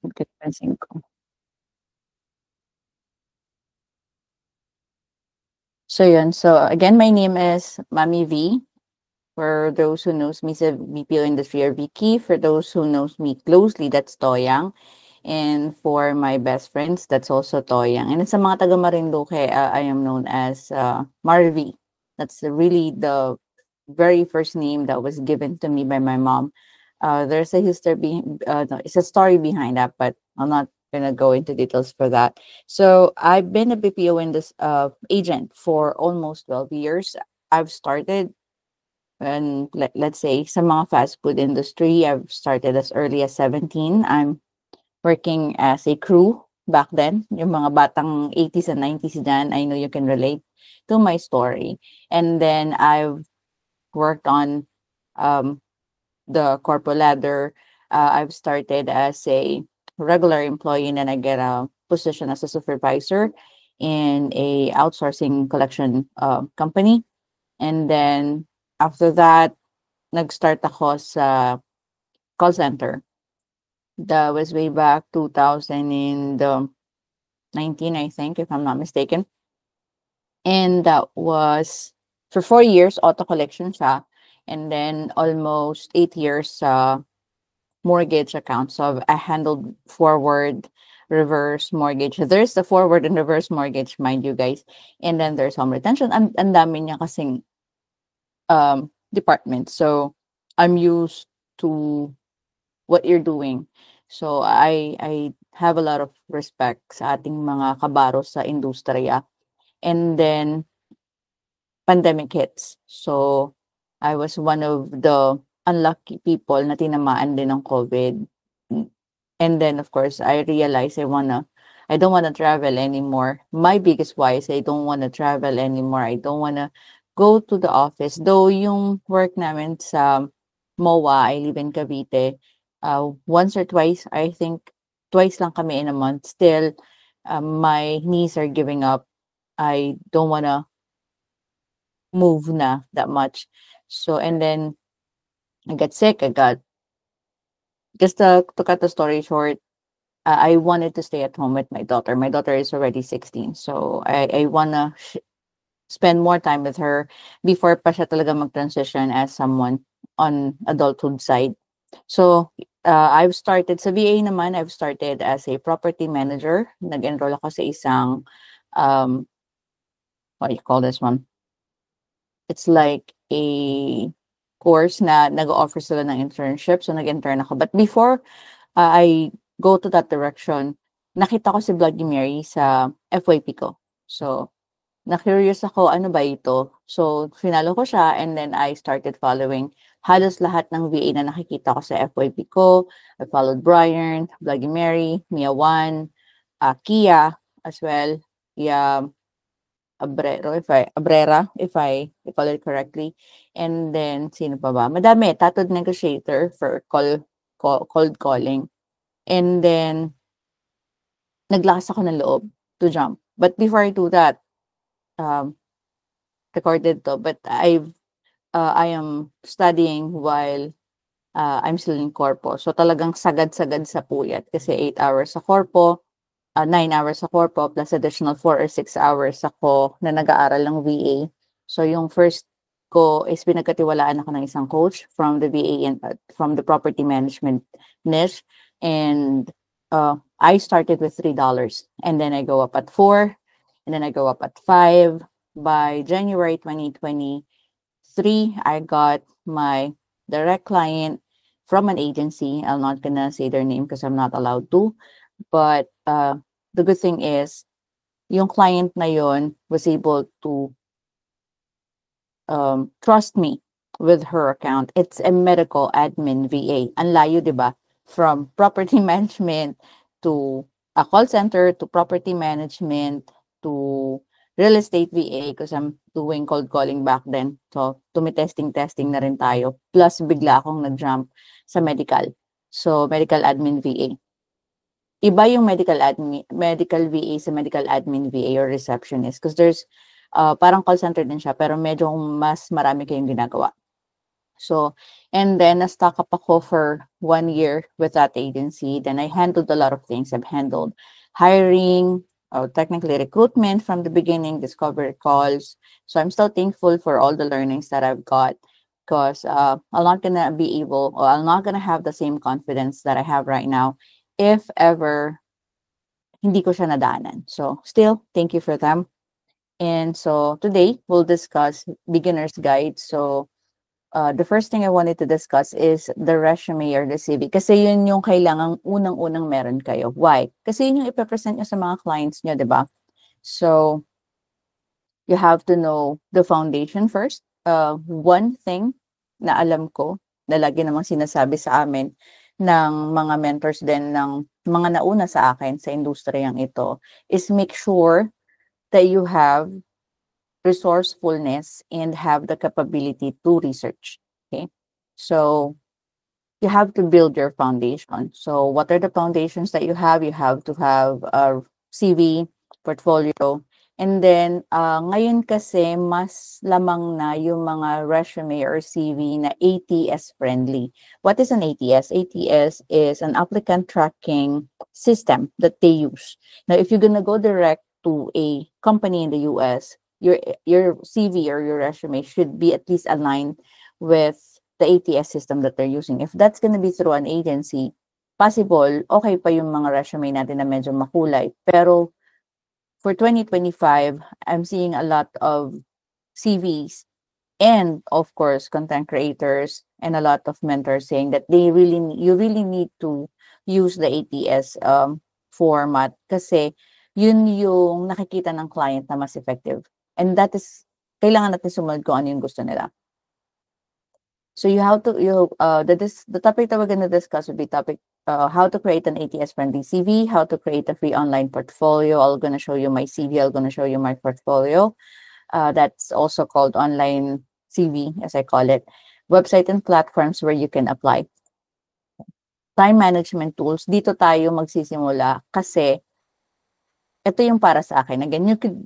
Okey, pansin ko. So yun, so again, my name is Mami V. For those who knows me sa BPO industry or Vicky, for those who knows me closely, that's Toyang. And for my best friends, that's also Toyang. And sa mga taga Marinduque, I am known as Marvi. That's really the very first name that was given to me by my mom. There's a history, no, it's a story behind that, but I'm not gonna go into details for that. So I've been a BPO in this agent for almost 12 years. I've started and let's say sa mga fast food industry, I've started as early as 17. I'm working as a crew back then. Yung mga batang 80s and 90s dyan, I know you can relate to my story. And then I've worked on um, the corporate ladder. I've started as a regular employee and then I get a position as a supervisor in a outsourcing collection company. And then after that, nag-start ako sa call center. That was way back 2019, I think, if I'm not mistaken. And that was for 4 years, auto collection siya. And then almost 8 years mortgage account. So I handled forward, reverse mortgage. There's the forward and reverse mortgage, mind you guys. And then there's home retention. Ang dami niya kasing department. So I'm used to what you're doing. So I have a lot of respect sa ating mga kabaro sa industriya. And then pandemic hits. So I was one of the unlucky people na tinamaan din ng COVID. And then of course I realized I don't wanna travel anymore. My biggest why is I don't wanna travel anymore. I don't wanna go to the office. Though yung work namin sa MOA, I live in Cavite, once or twice, I think twice lang kami in a month. Still, my knees are giving up. I don't wanna move na that much. So and then I got sick. I got just to cut the story short, I wanted to stay at home with my daughter. My daughter is already 16, so I wanna spend more time with her before pa siya talaga mag-transition as someone on adulthood side. So, I've started sa VA naman, I've started as a property manager. Nag-enroll ako sa isang, um, what do you call this one? It's like a course na nag-o-offer sila ng internship. So, nag-intern ako. But before I go to that direction, nakita ko si Bloody Mary sa FYP ko. So, na-curious ako, ano ba ito? So, finalo ko siya and then I started following halos lahat ng VA na nakikita ko sa FYP ko. I followed Brian, Bloody Mary, Mia Wan, Kia as well, yeah, Abrera, if I recall it correctly. And then, sino pa ba? Madami, tattooed negotiator for cold calling. And then, naglakas ako ng loob to jump. But before I do that, um, recorded to, but I am studying while I'm still in corpo. So talagang sagad-sagad sa puyat kasi 8 hours sa corpo, 9 hours sa corpo plus additional 4 or 6 hours ako na nag-aaral ng VA. So yung first ko is pinagkatiwalaan ako ng isang coach from the VA and from the property management niche. And I started with $3 and then I go up at 4 and then I go up at 5. By January 2023, I got my direct client from an agency. I'm not gonna say their name because I'm not allowed to. But the good thing is, yung client na yon was able to trust me with her account. It's a medical admin VA. Ang layo, di ba? From property management to a call center to property management to real estate VA because I'm doing cold calling back then. So, tumi-testing na rin tayo. Plus, bigla akong nag-jump sa medical. So, medical admin VA. Iba yung medical VA sa medical admin VA or receptionist because there's parang call center din siya pero medyo mas marami kayong ginagawa. So, and then na-stuck up ako for 1 year with that agency. Then I handled a lot of things. I've handled hiring, or technically recruitment from the beginning, discovery calls. So I'm still thankful for all the learnings that I've got, because I'm not gonna be able, or I'm not gonna have the same confidence that I have right now if ever hindi ko siya nadaanan. So still, thank you for them. And so today we'll discuss beginner's guide. So the first thing I wanted to discuss is the resume or the CV. Kasi yun yung kailangang unang-unang meron kayo. Why? Kasi yun yung ipapresent nyo sa mga clients nyo, di ba? So, you have to know the foundation first. One thing na alam ko, na lagi namang sinasabi sa amin ng mga mentors din ng mga nauna sa akin sa industriyang ito, is make sure that you have resourcefulness and have the capability to research. Okay. So you have to build your foundation. So what are the foundations that you have? You have to have a CV, portfolio, and then ngayon kasi mas lamang na yung mga resume or CV na ATS friendly. What is an ATS? ATS is an applicant tracking system that they use. Now, if you're gonna go direct to a company in the US, your CV or your resume should be at least aligned with the ATS system that they're using. If that's gonna be through an agency, possible, okay pa yung mga resume natin na medyo makulay. Pero for 2025, I'm seeing a lot of CVs and of course content creators and a lot of mentors saying that you really need to use the ATS format kasi yun yung nakikita ng client na mas effective. And that is, kailangan natin sumunod kung ano yung gusto nila. So the topic that we're going to discuss would be how to create an ATS friendly CV, how to create a free online portfolio. I'm going to show you my CV. I'm going to show you my portfolio. That's also called online CV, as I call it. Website and platforms where you can apply. Time management tools. Dito tayo magsisimula kasi ito yung para sa akin. Again, you could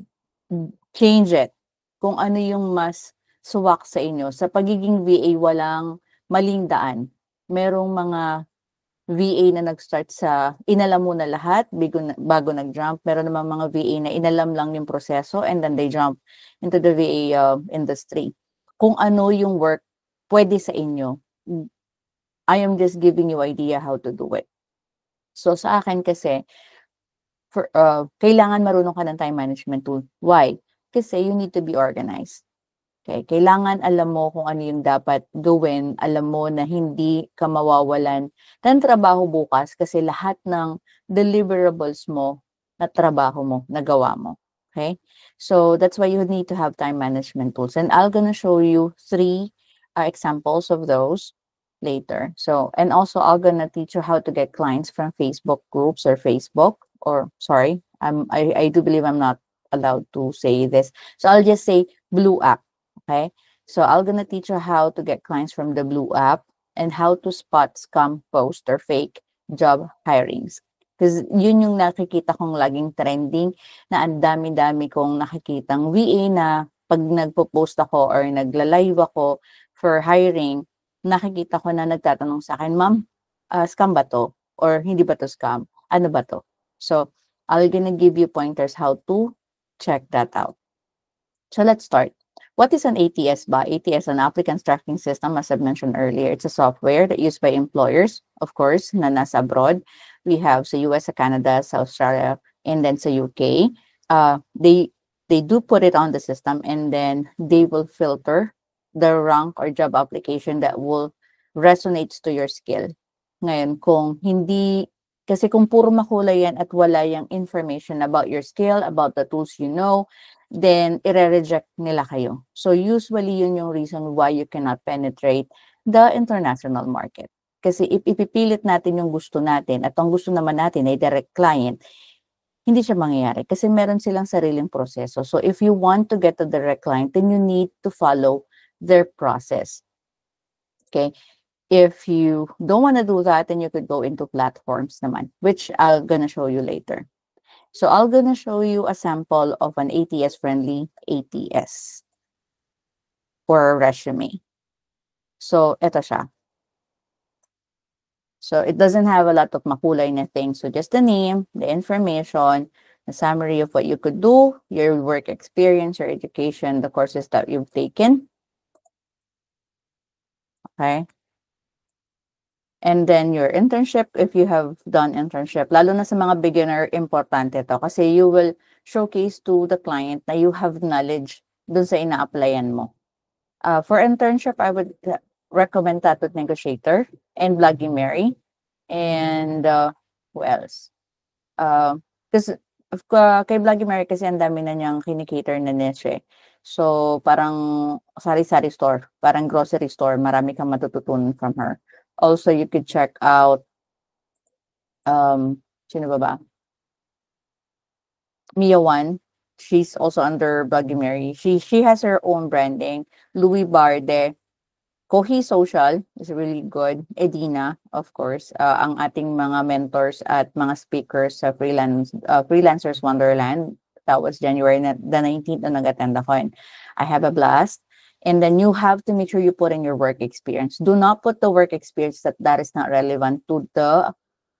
change it kung ano yung mas suwak sa inyo. Sa pagiging VA, walang maling daan. Merong mga VA na nag-start sa inalam mo na lahat bago nag-jump. Meron naman mga VA na inalam lang yung proseso and then they jump into the VA industry. Kung ano yung work pwede sa inyo, I am just giving you idea how to do it. So sa akin kasi, kailangan marunong ka ng time management tool. Why? Kasi you need to be organized. Okay, kailangan alam mo kung ano yung dapat gawin, alam mo na hindi ka mawawalan ng trabaho bukas kasi lahat ng deliverables mo na trabaho mo, nagawa mo. Okay? So that's why you need to have time management tools. And I'm gonna show you 3 examples of those later. So, and also I'm gonna teach you how to get clients from Facebook groups or Facebook, or sorry, I do believe I'm not allowed to say this. So I'll just say Blue App. Okay, so I'm gonna teach you how to get clients from the Blue App and how to spot scam post or fake job hirings. Because yun yung nakikita kong laging trending na ang dami-dami kong nakikitang VA na pag nagpo-post ako or nagla-live ako for hiring, nakikita ko na nagtatanong sa akin, ma'am, scam ba to? Or hindi ba to scam? Ano ba to? So, I'm gonna give you pointers how to check that out. So let's start. What is an ATS ba? ATS, an applicant tracking system, as I've mentioned earlier. It's a software that used by employers, of course, na nasa abroad. We have sa US, sa Canada, sa Australia, and then sa UK. They do put it on the system and then they will filter the rank or job application that will resonates to your skill. Ngayon, kasi kung puro makulay yan at wala yung information about your skill, about the tools you know, then ire-reject nila kayo. So usually yun yung reason why you cannot penetrate the international market. Kasi ipipilit natin yung gusto natin at ang gusto naman natin ay direct client, hindi siya mangyayari kasi meron silang sariling proseso. So if you want to get a direct client, then you need to follow their process. Okay? If you don't want to do that, then you could go into platforms naman, which I'm gonna show you later. So I'm gonna show you a sample of an ATS-friendly ATS or a resume. So, eto siya. So, it doesn't have a lot of makulay na things. So, just the name, the information, the summary of what you could do, your work experience, your education, the courses that you've taken. Okay? And then your internship, if you have done internship, lalo na sa mga beginner, importante to kasi you will showcase to the client na you have knowledge dun sa ina-applyan mo. For internship, I would recommend Tattoo Negotiator and Bloody Mary. And who else? Kasi kay Bloody Mary kasi ang dami na niyang kinikater na niche eh. So, parang sari-sari store, parang grocery store, marami kang matututunan from her. Also, you could check out, sino ba ba? Mia One. She's also under Bloody Mary. She has her own branding. Louis Barde. Kohi Social is really good. Edina, of course, ang ating mga mentors at mga speakers sa Freelancers Wonderland. That was January the 19th na nag-attend ako. And I have a blast. And then you have to make sure you put in your work experience. Do not put the work experience that is not relevant to the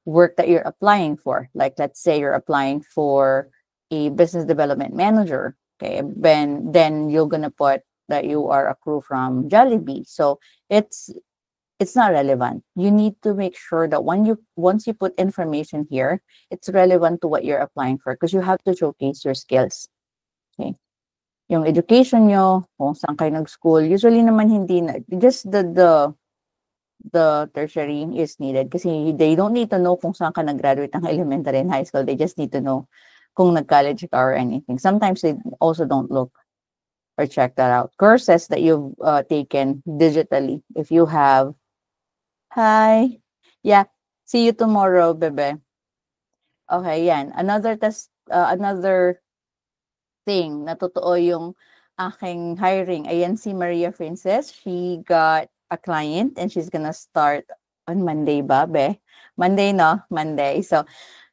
work that you're applying for. Like, let's say you're applying for a business development manager. Okay, then you're gonna put that you are a crew from Jollibee. So it's not relevant. You need to make sure that once you put information here, it's relevant to what you're applying for because you have to showcase your skills. Okay. Yung education nyo, kung saan kayo nag-school, usually naman hindi na, just the tertiary is needed kasi they don't need to know kung saan ka nag-graduate ng elementary and high school. They just need to know kung nag-college ka or anything. Sometimes they also don't look or check that out. Courses that you've taken digitally. If you have, hi, yeah, see you tomorrow, bebe. Okay, yan. Another thing na totoo yung aking hiring. Ayan si Maria Princess. She got a client and she's gonna start on Monday ba, be? Monday, no? Monday. So,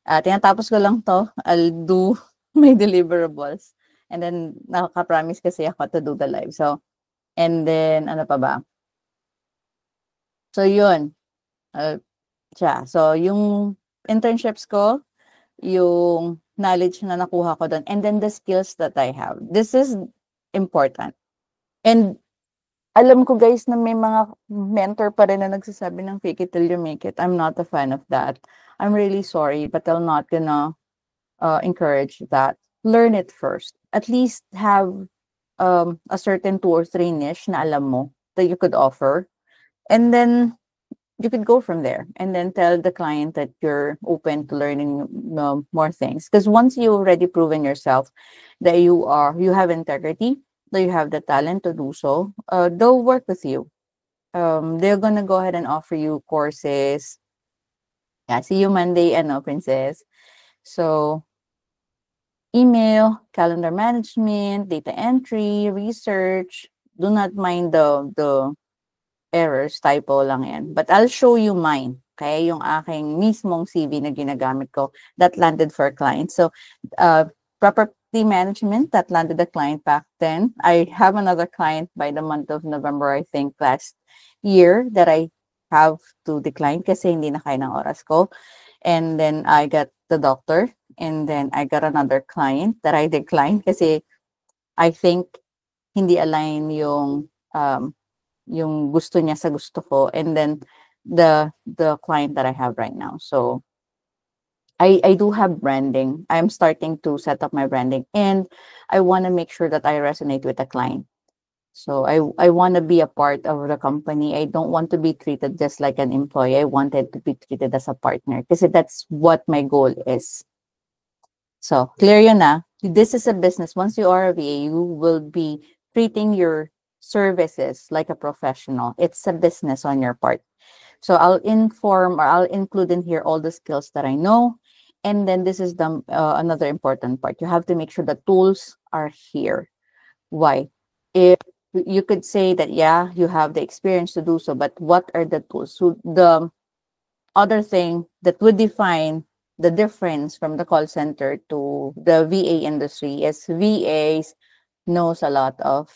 tinatapos ko lang to. I'll do my deliverables. And then, nakaka-promise kasi ako to do the live. So, and then, ano pa ba? So, yun. Siya. So, yung internships ko, yung knowledge na nakuha ko doon, and then the skills that I have. This is important. And alam ko guys na may mga mentor pa rin na nagsasabi ng fake it till you make it. I'm not a fan of that. I'm really sorry, but I'm not gonna encourage that. Learn it first. At least have a certain 2 or 3 niche na alam mo that you could offer. And then you could go from there and then tell the client that you're open to learning more things. Because once you already proven yourself that you have integrity, that you have the talent to do so, they'll work with you. They're gonna go ahead and offer you courses. Yeah, see you Monday, Princess. So email, calendar management, data entry, research. Do not mind the errors, typo lang yan. But I'll show you mine. Okay, yung aking mismong CV na ginagamit ko that landed for clients. So, property management, that landed the client back then. I have another client by the month of November, I think, last year that I have to decline kasi hindi na kaya ng oras ko. And then I got the doctor. And then I got another client that I declined kasi I think hindi align yung gusto niya sa gusto ko, and then the client that I have right now. So I do have branding. I'm starting to set up my branding and I want to make sure that I resonate with the client. So I want to be a part of the company. I don't want to be treated just like an employee. I wanted to be treated as a partner because that's what my goal is. So clear yun na. This is a business. Once you are a VA, you will be treating your services like a professional. It's a business on your part. So I'll include in here all the skills that I know. And then this is the another important part. You have to make sure the tools are here. Why? If you could say that, yeah, you have the experience to do so, but what are the tools? So the other thing that would define the difference from the call center to the VA industry is VAs knows a lot of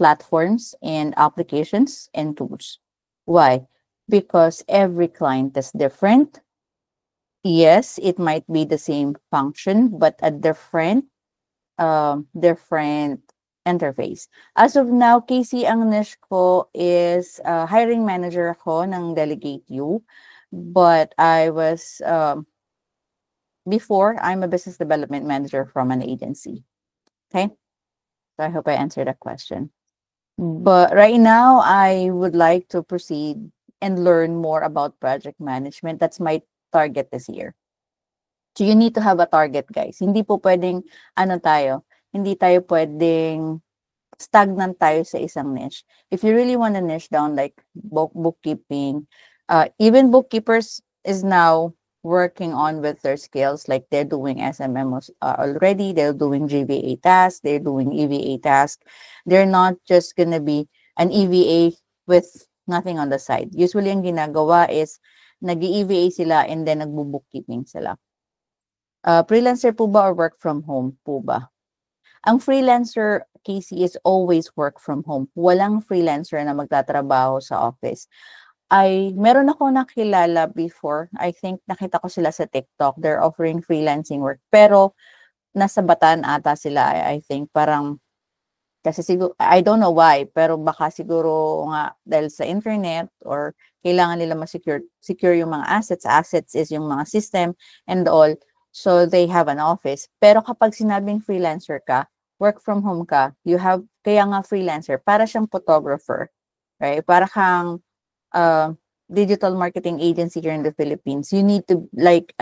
platforms and applications and tools. Why? Because every client is different. Yes, it might be the same function, but a different interface. As of now, Casey, ang niche ko is hiring manager ako ng Delegate You. But I was, before, I'm a business development manager from an agency. Okay? So I hope I answered that question. But right now, I would like to proceed and learn more about project management. That's my target this year. So you need to have a target, guys. Hindi po pwedeng, hindi tayo pwedeng stagnant tayo sa isang niche. If you really want to niche down like bookkeeping, even bookkeepers is now working on with their skills, like they're doing SMM already, they're doing GVA tasks, they're doing EVA tasks. They're not just gonna be an EVA with nothing on the side. Usually ang ginagawa is nag-EVA sila and then nagbo-bookkeeping sila. Freelancer po ba or work from home po ba? Ang freelancer, Casey, is always work from home. Walang freelancer na magtatrabaho sa office. Meron ako nakilala before. I think nakita ko sila sa TikTok. They're offering freelancing work. Pero nasa Bataan ata sila, I think. Parang, kasi siguro, I don't know why, pero baka siguro nga dahil sa internet or kailangan nila secure yung mga assets. Assets is yung mga system and all. So they have an office. Pero kapag sinabing freelancer ka, work from home ka, kaya nga freelancer, para siyang photographer, right? Para kang digital marketing agency here in the Philippines. You need to, like,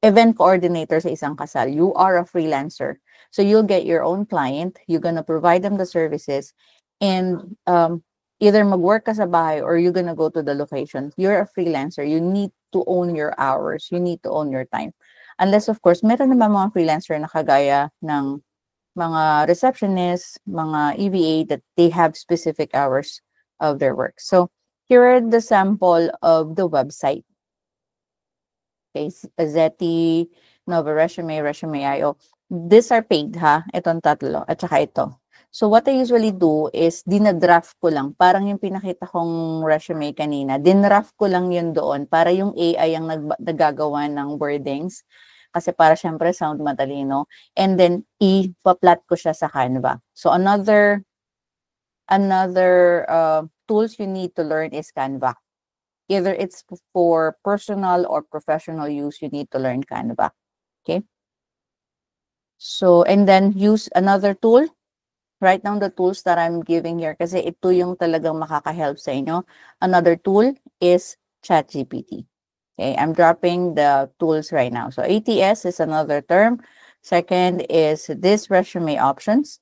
event coordinator sa isang kasal. You are a freelancer. So you'll get your own client, you're gonna provide them the services, and either mag-work ka sa bahay or you're gonna go to the location. You're a freelancer. You need to own your hours. You need to own your time. Unless, of course, meron naman mga freelancer na kagaya ng mga receptionists, mga EVA that they have specific hours of their work. So here are the sample of the website. Okay, Zeti, Nova Resume.io. These are paid ha, itong tatlo, at saka ito. So what I usually do is dinadraft ko lang, parang yung pinakita kong resume kanina, dinadraft ko lang yun doon para yung AI ang nagagawa ng wordings. Kasi para syempre sound matalino. And then, ipa-plot ko siya sa Canva. So another tools you need to learn is Canva. Either it's for personal or professional use, you need to learn Canva. Okay? So, and then use another tool. Write down the tools that I'm giving here kasi ito yung talagang makaka-help sa inyo. Another tool is ChatGPT. Okay, I'm dropping the tools right now. So ATS is another term. Second is this resume options.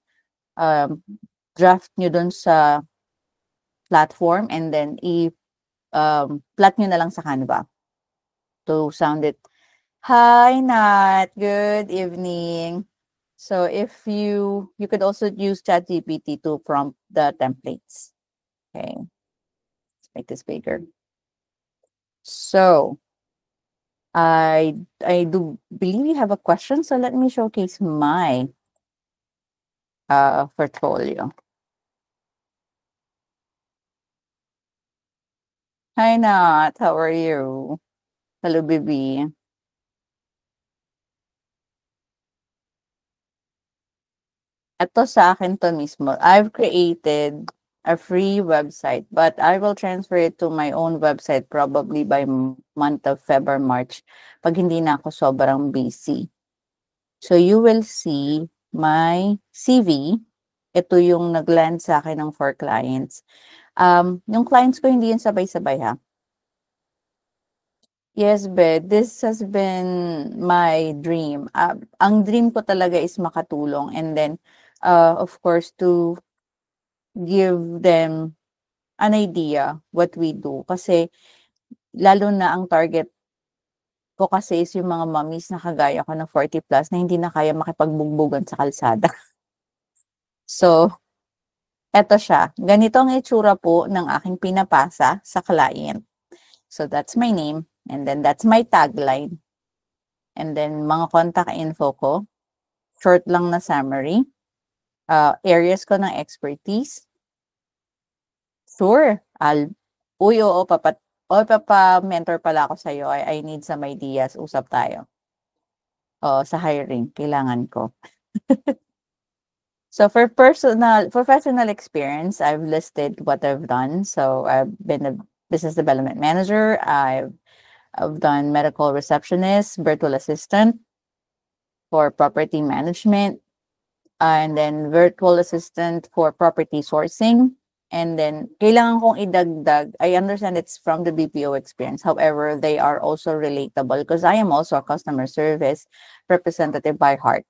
Draft nyo dun sa platform and then plot nyo na lang sa Canva to sound it. Hi, Nat. Good evening. So if you could also use ChatGPT to prompt the templates. Okay, let's make this bigger. So I do believe you have a question, so let me showcase my portfolio. Hi, Nat. How are you? Hello, baby. Ito sa akin to mismo. I've created a free website, but I will transfer it to my own website probably by month of February, March, pag hindi na ako sobrang busy. So you will see my CV. Ito yung nag-land sa akin ng 4 clients. Yung clients ko hindi yun sabay-sabay ha. Yes, Beth, this has been my dream. Ang dream ko talaga is makatulong and then, of course, to give them an idea what we do. Kasi, lalo na ang target ko kasi is yung mga mommies na kagaya ko na 40 plus na hindi na kaya makipagbugbugan sa kalsada. So, eto siya. Ganito ang itsura po ng aking pinapasa sa client. So, that's my name. And then, that's my tagline. And then, mga contact info ko. Short lang na summary. areas ko ng expertise. Sure, uy, oo, papa-mentor pala ako sa'yo. I need some ideas. Usap tayo. Oo, sa hiring, kailangan ko. So for professional experience, I've listed what I've done. So I've been a business development manager. I've done medical receptionist, virtual assistant for property management, and then virtual assistant for property sourcing. And then kailangan kong idagdag, I understand it's from the BPO experience. However, they are also relatable because I am also a customer service representative by heart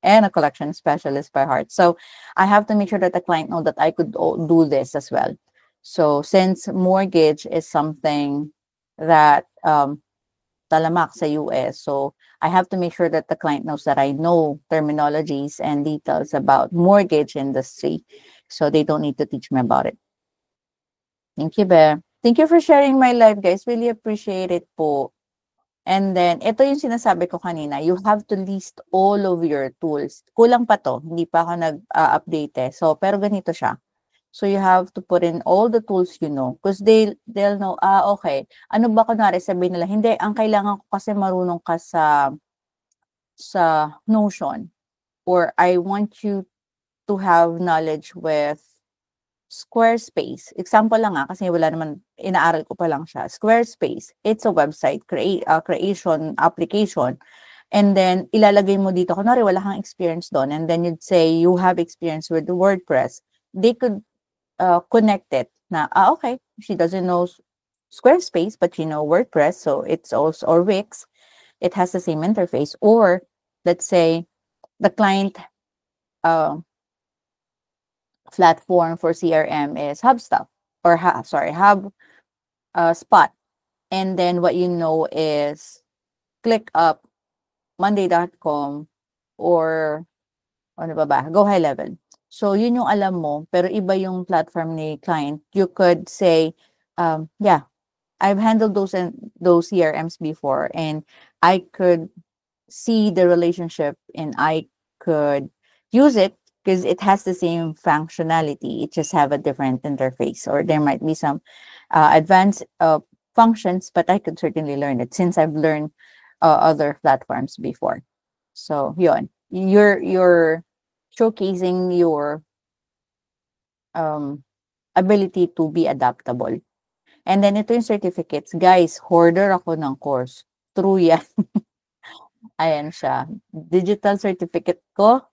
and a collection specialist by heart. So I have to make sure that the client know that I could do this as well. So since mortgage is something that talamak sa US, so I have to make sure that the client knows that I know terminologies and details about mortgage industry, so they don't need to teach me about it. Thank you, Be. Thank you for sharing my life, guys. Really appreciate it po. And then, ito yung sinasabi ko kanina, you have to list all of your tools. Kulang pa to, hindi pa ako nag-update eh. So, pero ganito siya. So, you have to put in all the tools you know. Because they'll know, okay. Ano ba kunwari, sabihin nila, hindi, ang kailangan ko kasi marunong ka sa Notion. Or I want you to have knowledge with Squarespace. Example lang kasi wala naman, inaaral ko pa lang siya. Squarespace, it's a website creation application. And then, ilalagay mo dito, kunwari wala kang experience doon, and then you'd say you have experience with the WordPress. They could connect it na, okay, she doesn't know Squarespace, but she know WordPress, so it's also, or Wix, it has the same interface. Or, let's say, the client platform for CRM is HubSpot or HubSpot. And then what you know is ClickUp, Monday.com, or ano ba? Go High Level. So yun yung alam mo, pero iba yung platform ni client. You could say, yeah, I've handled those CRMs before, and I could see the relationship, and I could use it because it has the same functionality. It just have a different interface, or there might be some advanced functions, but I could certainly learn it since I've learned other platforms before. So yun, you're showcasing your ability to be adaptable. And then ito yung certificates. Guys, hoarder ako ng course. True yan. Ayan siya. Digital certificate ko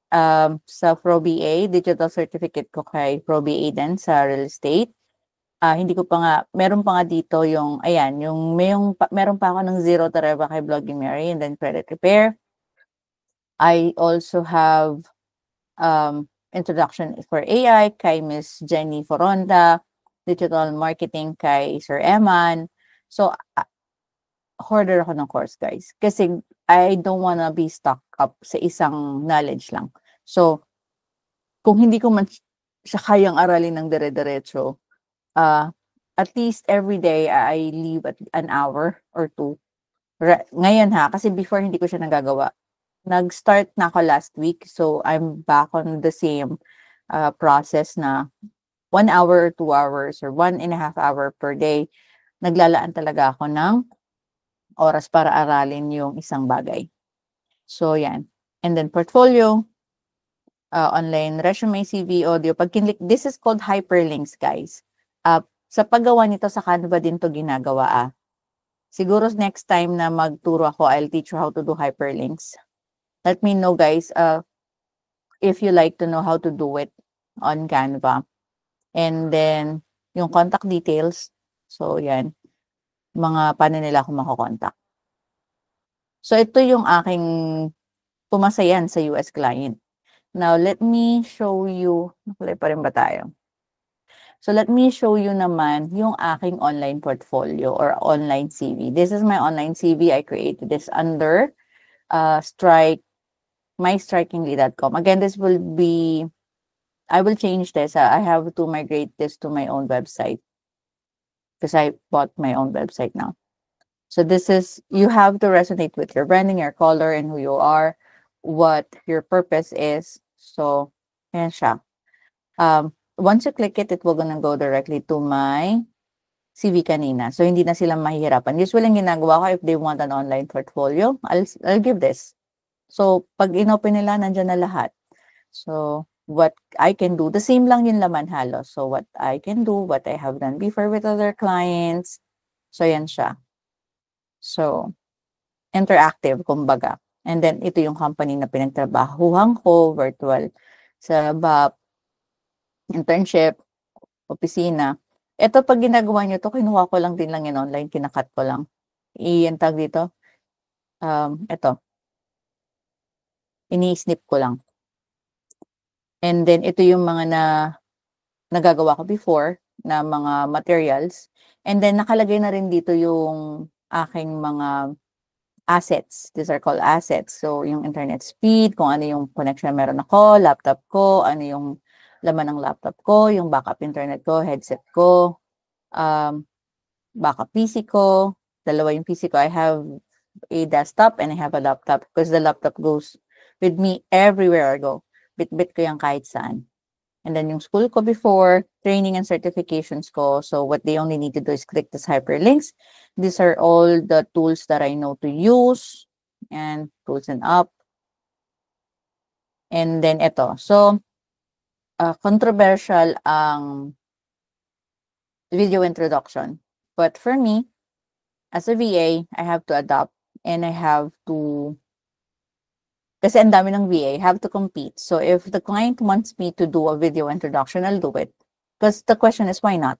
sa ProBA. Digital certificate ko kay ProBA din sa real estate. Hindi ko pa nga, meron pa nga dito yung, ayan, meron pa ako ng Zero to Reva kay Blogging Mary, and then credit repair. I also have introduction for AI kay Miss Jenny Foronda, digital marketing kay Sir Eman. So, hoarder ako ng course, guys. Kasi I don't wanna be stuck up sa isang knowledge lang. So, kung hindi ko man siya kayang aralin ng dire-diretso, at least every day I leave at an hour or two. Ngayon kasi before hindi ko siya nagagawa. Nag-start na ako last week, so I'm back on the same process na 1 hour or 2 hours or 1.5 hour per day. Naglalaan talaga ako ng oras para aralin yung isang bagay. So, yan. And then portfolio, online resume, CV, audio. This is called hyperlinks, guys. Sa paggawa nito sa Canva din to ginagawa. Siguro next time na magturo ako, I'll teach you how to do hyperlinks. Let me know, guys, if you like to know how to do it on Canva. And then, yung contact details. So, yan. Mga paano nila ako makokontak. So, ito yung aking pumasayan sa US client. Now, let me show you. Nakulay pa rin ba tayo? So, let me show you naman yung aking online portfolio or online CV. This is my online CV. I created this under mystrikingly.com. Again, I will change this. I have to migrate this to my own website because I bought my own website now. So you have to resonate with your branding, your color, and who you are, what your purpose is. So Ayan siya. Once you click it, it will gonna go directly to my CV kanina. So, hindi na sila mahihirapan. Usually, ang ginagawa ko if they want an online portfolio, I'll give this. So, 'pag inopen nila, nandiyan na lahat. So, what I can do, the same lang yung laman halos. So, what I can do, what I have done before with other clients. So, yan siya. So, interactive kumbaga. And then, ito yung company na pinagtrabahuhan ko, virtual sa BAP, internship, opisina. Ito 'pag ginagawa niyo 'to, kinuha ko lang din lang yan online, kina-cut ko lang. Anong tawag dito, eto, ini-snip ko lang. And then ito yung mga nagagawa ko before na mga materials. And then nakalagay na rin dito yung aking mga assets. These are called assets. So, yung internet speed, kung ano yung connection meron ako, laptop ko, ano yung laman ng laptop ko, yung backup internet ko, headset ko, um, backup PC ko. Dalawa yung PC ko. I have a desktop and I have a laptop because the laptop goes with me everywhere I go. Bit-bit ko yan kahit saan. And then yung school ko before, training and certifications ko. So what they only need to do is click this hyperlinks. These are all the tools that I know to use and tools and up. And then ito. So, controversial ang video introduction. But for me, as a VA, I have to adapt and I have to, kasi ang dami ng VA, have to compete. So if the client wants me to do a video introduction, I'll do it. Because the question is, why not?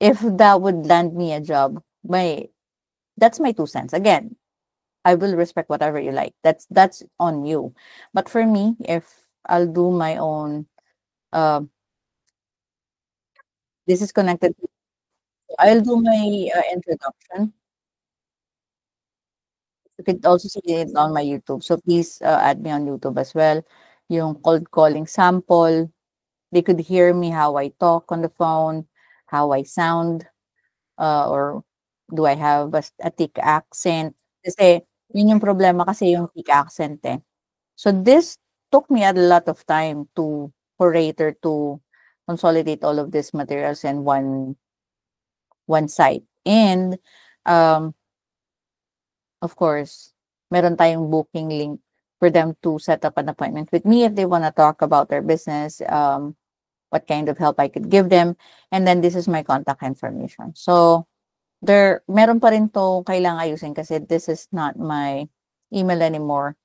If that would land me a job, that's my 2 cents. Again, I will respect whatever you like. That's on you. But for me, if I'll do my own, uh, this is connected. I'll do my introduction. You could also see it on my YouTube. So please add me on YouTube as well. Yung cold calling sample. They could hear me how I talk on the phone, how I sound, or do I have a thick accent? Kasi yun yung problema kasi yung thick accent eh. So this took me a lot of time to curate or to consolidate all of these materials in one site. And of course, meron tayong booking link for them to set up an appointment with me if they want to talk about their business, what kind of help I could give them. And then this is my contact information. So meron pa rin to kailangang ayusin kasi this is not my email anymore.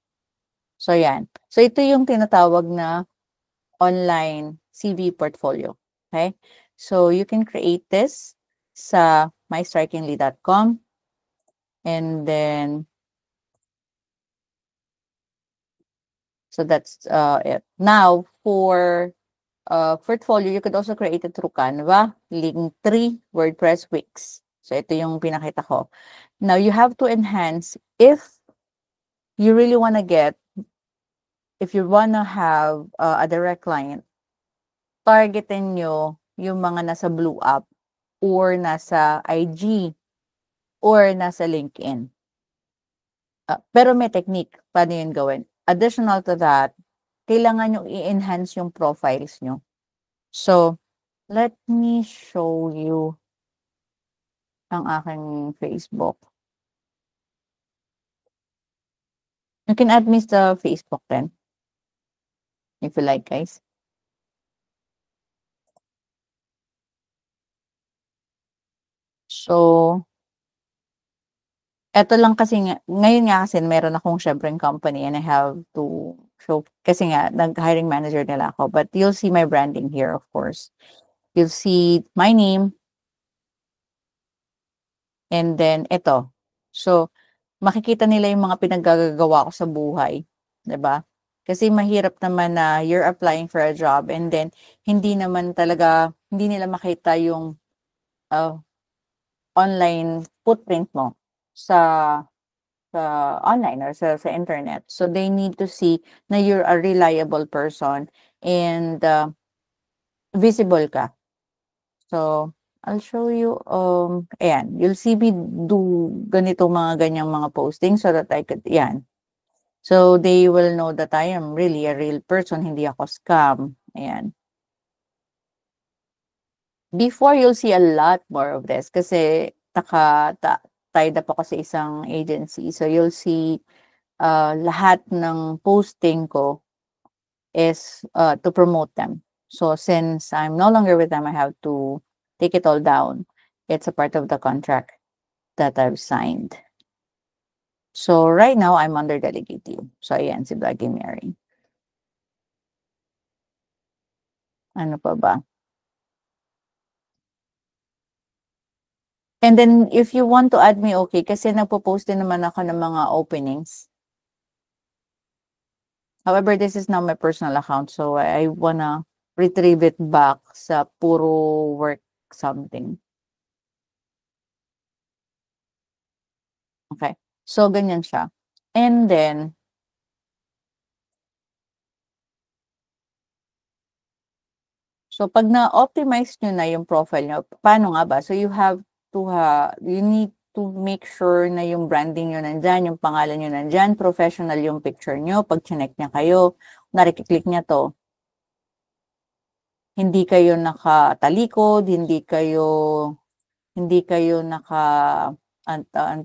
So yan. So ito yung tinatawag na online CV portfolio. Okay? So you can create this sa mystrikingly.com and then so that's it. Now for portfolio, you could also create it through Canva, Linktree, WordPress, Wix. So ito yung pinakita ko. Now you have to enhance if you really want to if you want to have a direct client, targetin nyo yung mga nasa Blue App or nasa IG or nasa LinkedIn. Pero may technique, paano yun gawin? Additional to that, kailangan nyo i-enhance yung profiles nyo. So, let me show you ang aking Facebook. You can add me sa Facebook then, if you like, guys. So, eto lang kasi ngayon nga kasi meron akong syempreng company and I have to show, kasi nga, nag-hiring manager nila ako. But you'll see my branding here, of course. You'll see my name, and then ito. So, makikita nila yung mga pinaggagawa ko sa buhay, 'di ba? Kasi mahirap naman na you're applying for a job and then hindi nila makita yung online footprint mo sa online or sa internet. So they need to see na you're a reliable person and visible ka. So I'll show you, ayan, you'll see me do ganito mga ganyang mga posting so that I could, yan. So, they will know that I am really a real person, hindi ako scam, ayan. Before, you'll see a lot more of this kasi tied up ako sa isang agency. So, you'll see, lahat ng posting ko is, to promote them. So, since I'm no longer with them, I have to take it all down. It's a part of the contract that I've signed. So, right now, I'm under delegate leave. So, ayan si Bloody Mary. Ano pa ba? And then if you want to add me, okay, kasi nagpo-post din naman ako ng mga openings. However, this is now my personal account, so I wanna retrieve it back sa puro work something. Okay. So, ganyan siya. And then, so pag na-optimize nyo na yung profile nyo, paano nga ba? So, you need to make sure na yung branding nyo nandyan, yung pangalan nyo nandyan, professional yung picture nyo. Pag chinek niya kayo, click niya to, hindi kayo nakatalikod, hindi kayo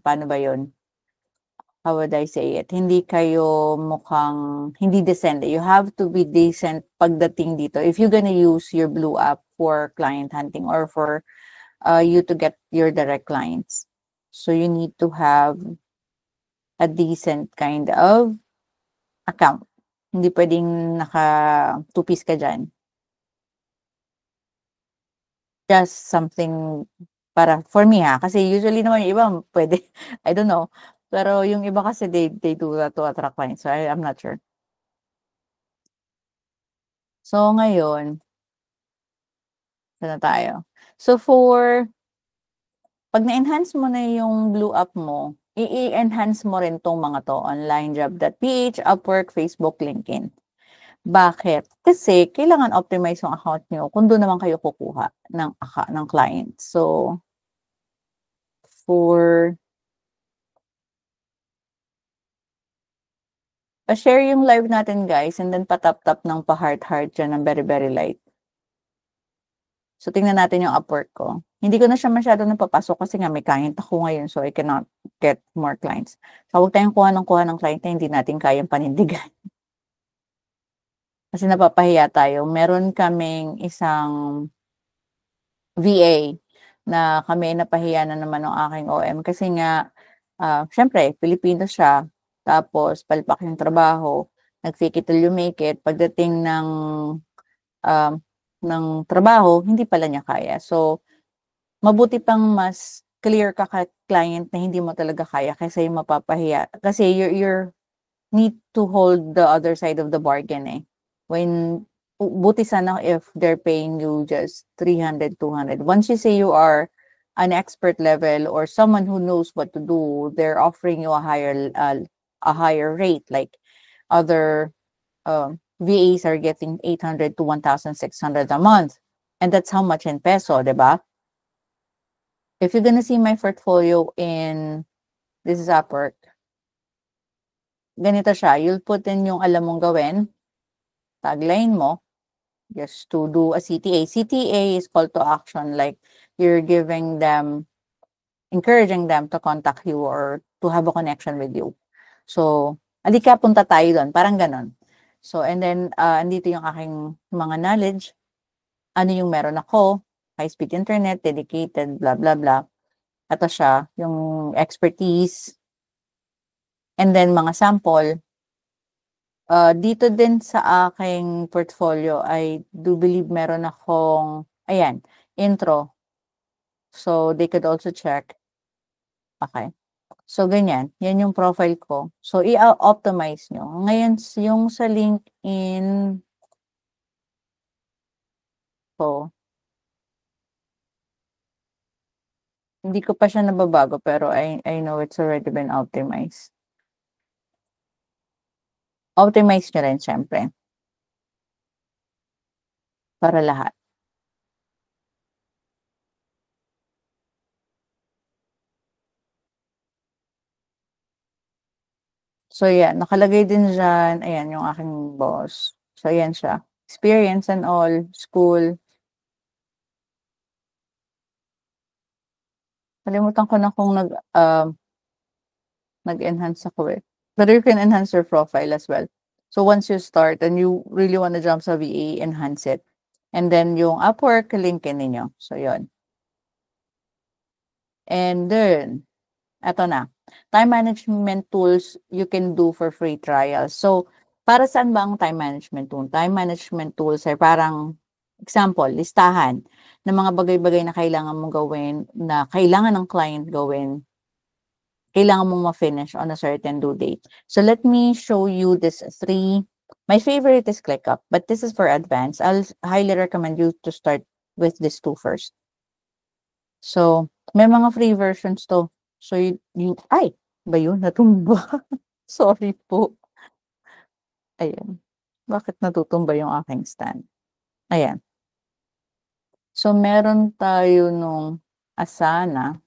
paano ba yun? How would I say it? Hindi kayo mukhang hindi decent. You have to be decent pagdating dito. If you're gonna use your Blue app for client hunting or for you to get your direct clients. So you need to have a decent kind of account. Hindi pwedeng naka two-piece ka dyan. Just something para for me, kasi usually naman yung iba pwede, I don't know. Pero yung iba kasi they do that to attract clients, so I'm not sure. So ngayon, saan na tayo? So 'pag na-enhance mo na yung Blue app mo, i-enhance mo rin 'tong mga 'to, onlinejob.ph, Upwork, Facebook, LinkedIn. Bakit? Kasi kailangan optimize yung account niyo kung dun naman kayo kukuha ng client. So, for pa-share yung live natin, guys, and then pa-tap-tap ng pa-heart-heart diyan ng very, very light. So, tingnan natin yung Upwork ko. Hindi ko na siya masyado napapasok kasi nga may client ako ngayon, so I cannot get more clients. So, huwag tayong kuha ng client na hindi natin kayang panindigan. Kasi napapahiya tayo. Meron kaming isang VA na kami napahiya na naman ng aking OM kasi nga, siyempre Pilipino siya, tapos palpak yung trabaho, nag-fake it till you make it. Pagdating um, ng trabaho, hindi pala niya kaya. So, mabuti pang mas clear ka kay client na hindi mo talaga kaya kaysa yung mapapahiya. Kasi you're need to hold the other side of the bargain, eh. When buti sana if they're paying you just 300, 200. Once you say you are an expert level or someone who knows what to do, they're offering you a higher rate. Like other VAs are getting 800 to 1,600 a month. And that's how much in peso, 'di ba? If you're gonna see my portfolio in this is Upwork, ganito siya. You'll put in yung alam mong gawin, tagline mo, just to do a CTA. CTA is call to action, like you're encouraging them to contact you or to have a connection with you. So, alika punta tayo doon, parang ganon. So, and then, andito yung aking mga knowledge, ano yung meron ako, high-speed internet, dedicated, blah, blah, blah. Ito siya, yung expertise, and then mga sample. Dito din sa aking portfolio, I do believe meron akong, ayan, intro. So, they could also check. Okay. So, ganyan. Yan yung profile ko. So, i-optimize nyo. Ngayon, yung sa LinkedIn ko, hindi ko pa siya nababago, pero I know it's already been optimized. Optimize nyo rin, syempre. Para lahat. So, yan, nakalagay din diyan, ayan yung aking boss. So, ayan siya, experience and all, school. Kalimutan ko na kung nag-enhance ako, eh. Pero you can enhance your profile as well. So, once you start and you really wanna jump sa VA, enhance it. And then yung Upwork, linkin ninyo. So, yun. And then, eto na, time management tools you can do for free trials. So, para saan ba ang time management tool? Time management tools ay parang example, listahan ng mga bagay-bagay na kailangan mong gawin, na kailangan ng client gawin, kailangan mong ma-finish on a certain due date. So, let me show you this 3. My favorite is ClickUp, but this is for advanced. I'll highly recommend you to start with this 2 first. So, may mga free versions 'to. So, ay! Ba yun, natumba. Sorry po. Ayan. Bakit natutumba yung aking stand? Ayan. So, meron tayo nung Asana.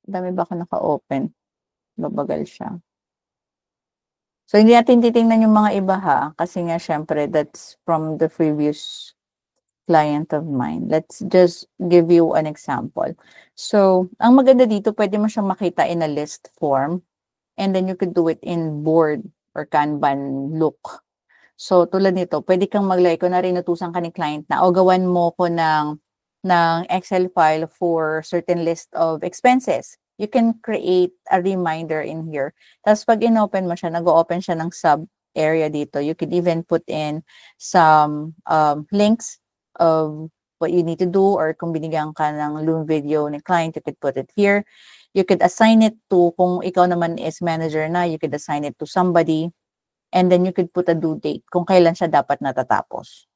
Ang dami ba ako naka-open? Babagal siya. So, hindi natin titingnan yung mga iba, ha, kasi nga siyempre that's from the previous client of mine. Let's just give you an example. So, ang maganda dito, pwede mo siyang makita in a list form, and then you could do it in board or Kanban look. So, tulad nito, pwede kang maglagay, kunwari inutusan ka ni client na, "O, gawan mo ko ng Excel file for certain list of expenses." You can create a reminder in here. Tapos 'pag inopen mo siya, nag-o-open siya ng sub area dito. You could even put in some links of what you need to do, or kung binigyan ka ng Loom video ni client, you could put it here. You could assign it to, kung ikaw naman is manager na, you could assign it to somebody. And then you could put a due date kung kailan siya dapat natatapos.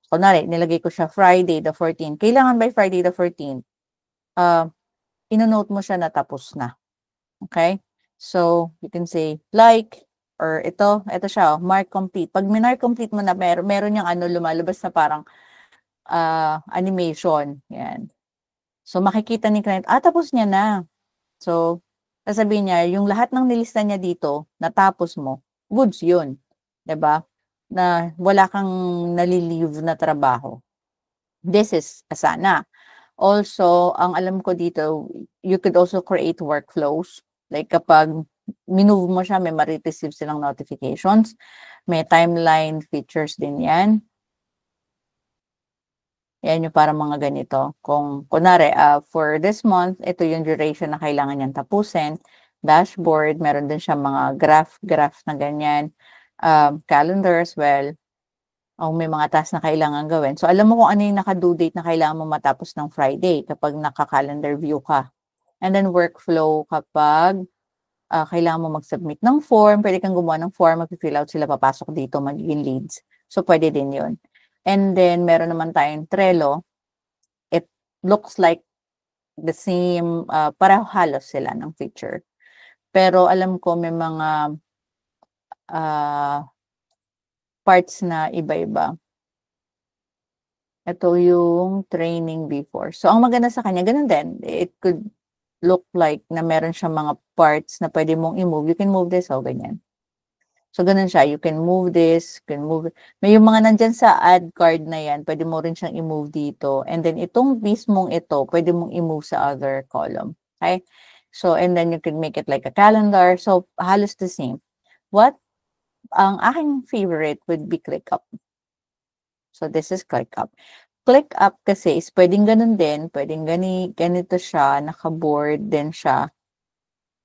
Kunwari, nilagay ko siya Friday the 14th. Kailangan by Friday the 14th, ino-note mo siya na tapos na. Okay? So, you can say, like, or ito siya, mark complete. Pag minark complete mo na, meron yung lumalabas na parang animation. Yan. So, makikita ni client, tapos niya na. So, sasabihin niya, yung lahat ng nilista niya dito, natapos mo, goods yun. 'Di ba? Na wala kang nali-leave na trabaho. This is Asana. Also, ang alam ko dito, you could also create workflows. Like kapag minove mo siya, may ma-receive silang notifications. May timeline features din yan. Yan yung parang mga ganito. Kung kunwari, for this month, ito yung duration na kailangan niyang tapusin. Dashboard, meron din siya mga graph na ganyan. Calendar as well. O may mga task na kailangan gawin. So, alam mo kung ano yung naka-due date na kailangan mo matapos ng Friday kapag naka-calendar view ka. And then workflow kapag kailangan mo mag-submit ng form, pwede kang gumawa ng form, mag-fill out sila, papasok dito, magiging leads. So, pwede din yun. And then, meron naman tayong Trello. It looks like the same, pareho halos sila ng feature. Pero alam ko may mga parts na iba-iba. Ito yung training before. So, ang maganda sa kanya, ganun din. It could look like na meron siyang mga parts na pwede mong i-move. You can move this, ganyan. So, ganun siya. You can move this, you can move it. May yung mga nandyan sa add card na yan, pwede mo rin siyang i-move dito. And then, itong mismong ito, pwede mong i-move sa other column. Okay? So, and then you can make it like a calendar. So, halos the same. Ang aking favorite would be ClickUp. So, this is ClickUp. ClickUp kasi is pwedeng ganun din, pwedeng ganito siya, naka-board din siya.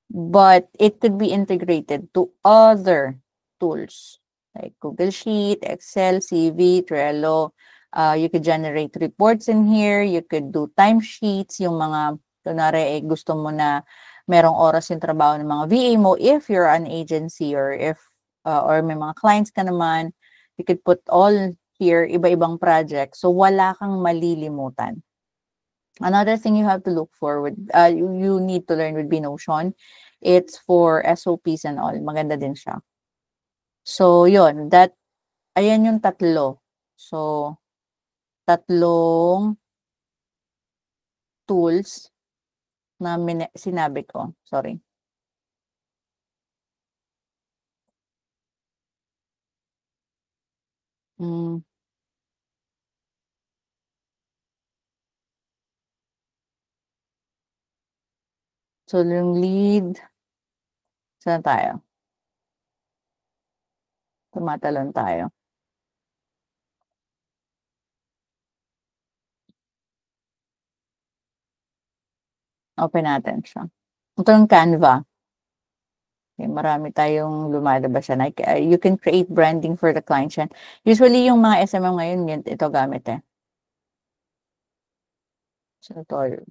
But it could be integrated to other tools like Google Sheet, Excel, CV, Trello. You could generate reports in here. You could do timesheets, yung mga, kunwari, gusto mo na merong oras yung trabaho ng mga VA mo if you're an agency, or if or may mga clients ka naman, you could put all here, iba-ibang project. So, wala kang malilimutan. Another thing you have to look for you need to learn would be Notion. It's for SOPs and all. Maganda din siya. So, yun. Ayan yung tatlo. So, tatlong tools na sinabi ko, sorry. Hmm. So yung lead, saan tayo? Tumatalon tayo. Open natin siya. Ito yung Canva. Okay, marami tayong lumalabas siya. Like, you can create branding for the client yan. Usually, yung mga SMM ngayon, ito gamit eh. So, ito.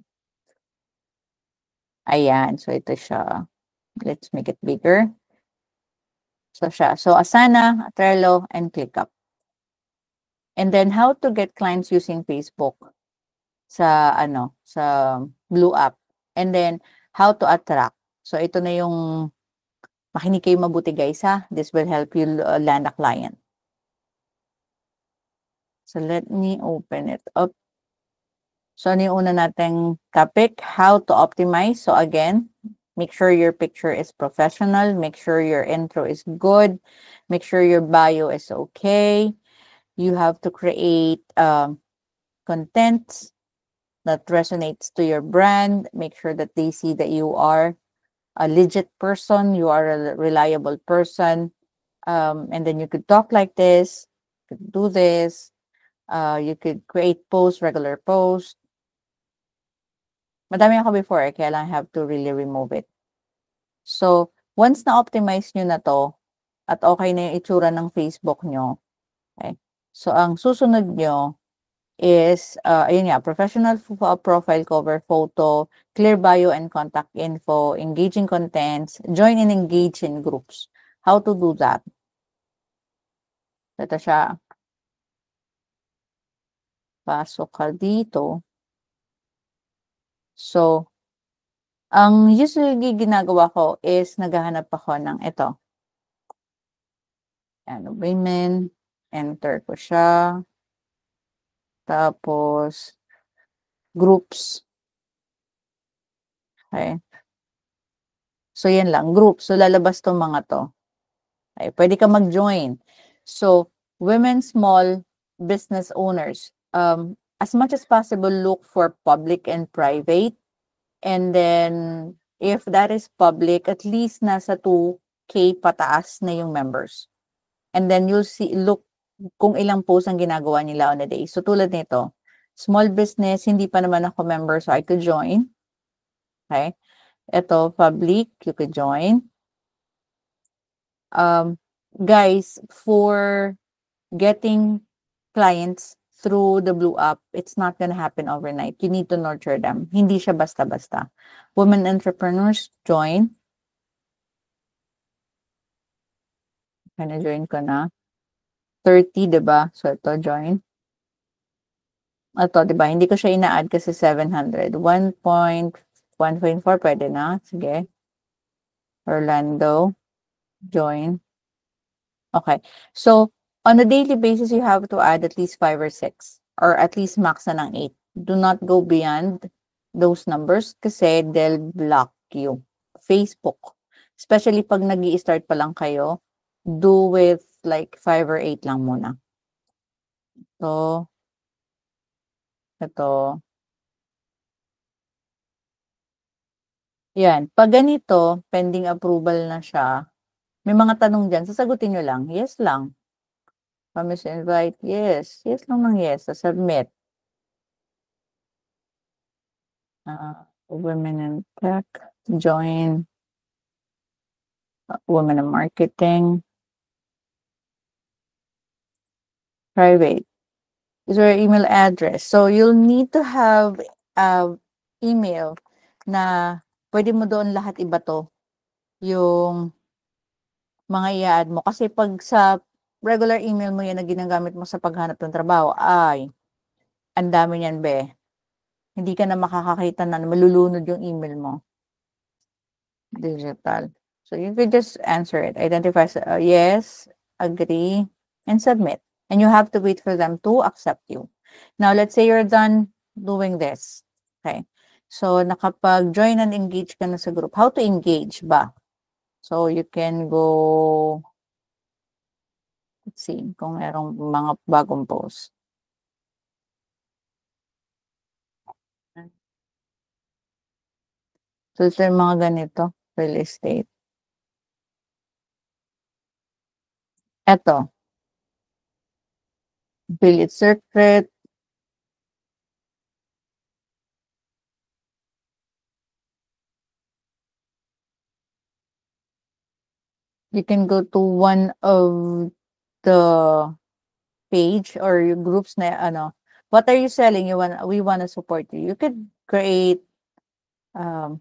Ayan. So, ito siya. Let's make it bigger. So, siya. So, Asana, Trello, and ClickUp. And then, how to get clients using Facebook sa, sa Blue App. And then, how to attract. So, ito na yung makinig kayo mabuti guys ha. This will help you land a client. So let me open it up. So ano yung una nating topic? How to optimize. So again, make sure your picture is professional. Make sure your intro is good. Make sure your bio is okay. You have to create content that resonates to your brand. Make sure that they see that you are a legit person. You are a reliable person. And then you could talk like this. You could do this. You could create posts, regular posts. Madami ako before kaya lang I have to really remove it. So, once na-optimize nyo na to, at okay na yung itsura ng Facebook nyo, okay? So, ang susunod nyo is, ayun nga, professional profile cover photo, clear bio and contact info, engaging contents, join and engage in groups. How to do that? Ito siya. Pasok ka dito. So, ang usually ginagawa ko is naghahanap ako ng ito. Yan, women. Enter ko siya. Tapos, groups. Okay. So, yan lang. Groups. So, lalabas tong mga to. Okay. Pwede ka mag-join. So, women small business owners. As much as possible, look for public and private. And then, if that is public, at least nasa 2K pataas na yung members. And then you'll see, look kung ilang posts ang ginagawa nila on a day. So tulad nito, small business, hindi pa naman ako member, so I could join. Okay? Ito, public, you could join. Guys, for getting clients through the Blue App, it's not gonna happen overnight. You need to nurture them. Hindi siya basta-basta. Women entrepreneurs, join. Join ko na. 30, diba? So ito, join. Ito, diba? Hindi ko siya ina-add kasi 700. 1.4 pwede na. Sige. Orlando, join. Okay. So, on a daily basis, you have to add at least 5 or 6. Or at least max na ng 8. Do not go beyond those numbers kasi they'll block you. Facebook. Especially pag nag-i-start pa lang kayo, do with like 5 or 8 lang muna. So, ito. Yan. Pag ganito, pending approval na siya, may mga tanong dyan, sasagutin nyo lang. Yes lang. Promise invite. Yes. Yes lang ng yes. Submit. Women in tech. Join. Women in marketing. Private. Is your email address. So, you'll need to have email na pwede mo doon lahat iba to. Yung mga i-add mo. Kasi pag sa regular email mo yan na ginagamit mo sa paghanap ng trabaho, ay, ang dami niyan, be. Hindi ka na makakakita na malulunod yung email mo. Digital. So you could just answer it. Identify, yes, agree, and submit. And you have to wait for them to accept you. Now, let's say you're done doing this. Okay. So, nakapag-join and engage ka na sa group, how to engage ba? So, you can go, let's see kung merong mga bagong post. So, ito yung mga ganito, real estate. Eto, Village Secret. You can go to one of the page or yung groups na ano, what are you selling? We wanna support you. You could create, um,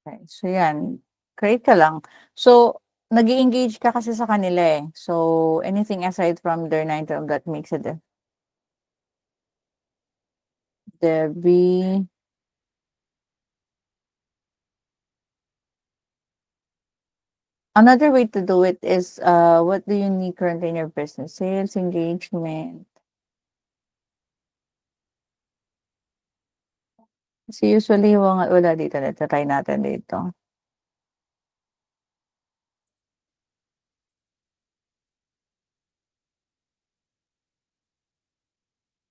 okay, so yan, create ka lang. So, nag-e-engage ka kasi sa kanila eh. So, anything aside from their 9 to 12 that makes it Debbie. Another way to do it is, what do you need currently in your business? Sales, engagement. Kasi usually wala dito. Let's try natin dito.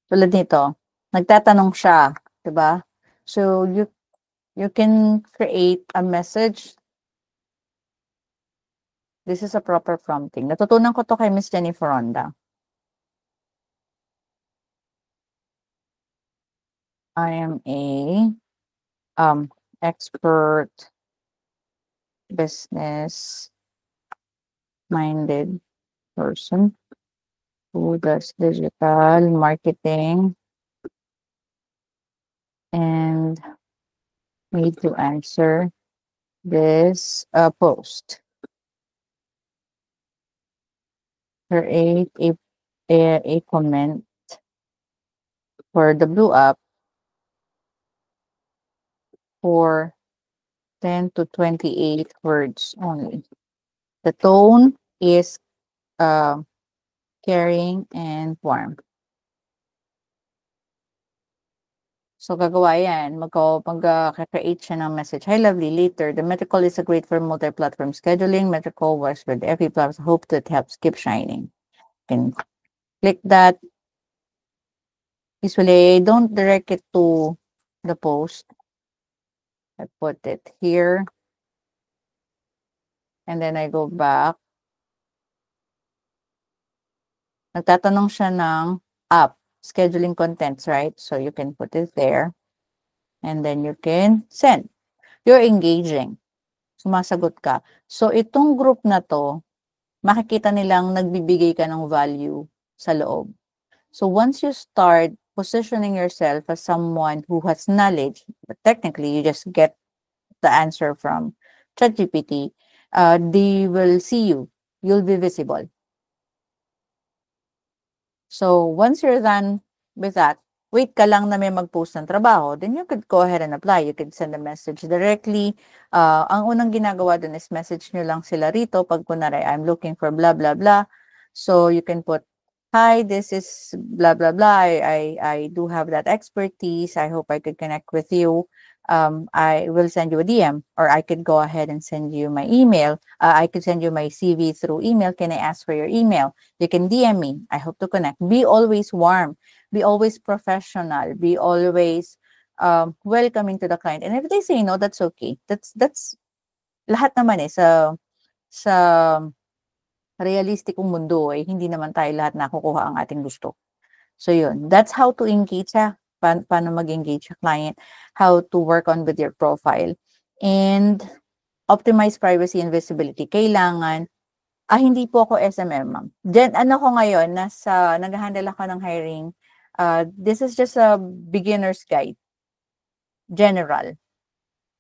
Tulad nito, nagtatanong siya, 'di ba? So, you can create a message. This is a proper prompting. Natutunan ko 'to kay Miss Jennifer Ronda. I am a, expert business-minded person who does digital marketing and need to answer this, post. Create a comment for the blue app for 10 to 28 words only. The tone is, caring and warm. So, gagawa yan, magka-create siya ng message. Hi, lovely. Later, the Metrical is a great for multi-platform scheduling. Metrical works with every platform. Hope that helps keep shining. Can click that. Usually, don't direct it to the post. I put it here. And then I go back. Nagtatanong siya ng app, scheduling contents, right? So, you can put it there. And then you can send. You're engaging. Sumasagot ka. So, itong group na 'to, makikita nilang nagbibigay ka ng value sa loob. So, once you start positioning yourself as someone who has knowledge, but technically you just get the answer from ChatGPT, they will see you. You'll be visible. So, once you're done with that, wait ka lang na may mag-post ng trabaho, then you could go ahead and apply. You could send a message directly. Ang unang ginagawa dun is message nyo lang sila rito pag kunwari, I'm looking for blah, blah, blah. So, you can put, hi, this is blah, blah, blah. I do have that expertise. I hope I could connect with you. I will send you a DM, or I could go ahead and send you my email. I could send you my CV through email. Can I ask for your email? You can DM me. I hope to connect. Be always warm. Be always professional. Be always, welcoming to the client. And if they say no, that's okay. That's lahat naman eh sa realistikong mundo eh hindi naman tayo lahat nakukuha ang ating gusto. So yun, that's how to engage paano mag-engage sa client, how to work on with your profile, and optimize privacy and visibility. Kailangan, hindi po ako SMM, ma'am. Ano ko ngayon, nag-handle ako ng hiring. This is just a beginner's guide, general.